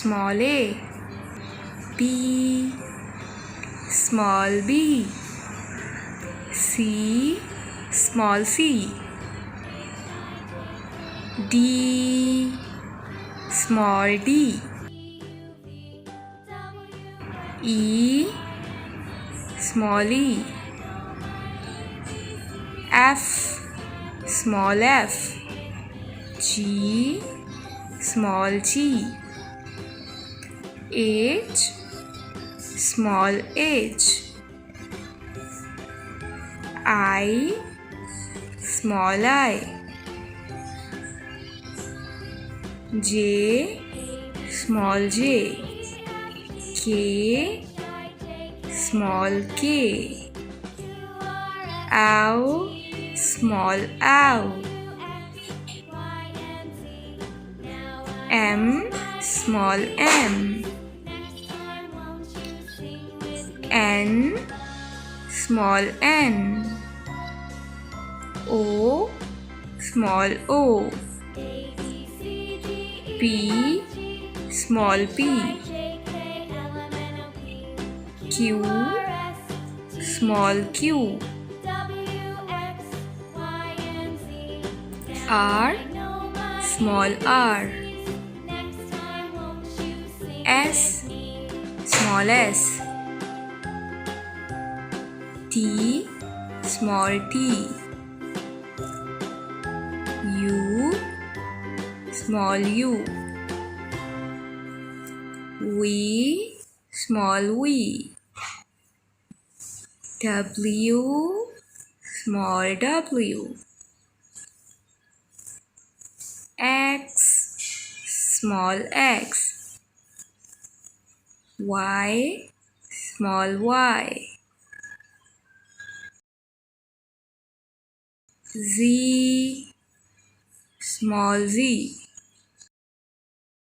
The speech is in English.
small a. B small b. C small c. D small d. E small e. F small f. G small g. H small h. I small I. J small j. K small k. L small ow. M small m. N small n. O small o. P small p. Q small q. R small r. S small s. T small t. U small u. V small v. W small w. X small x. Y small y. Z small z.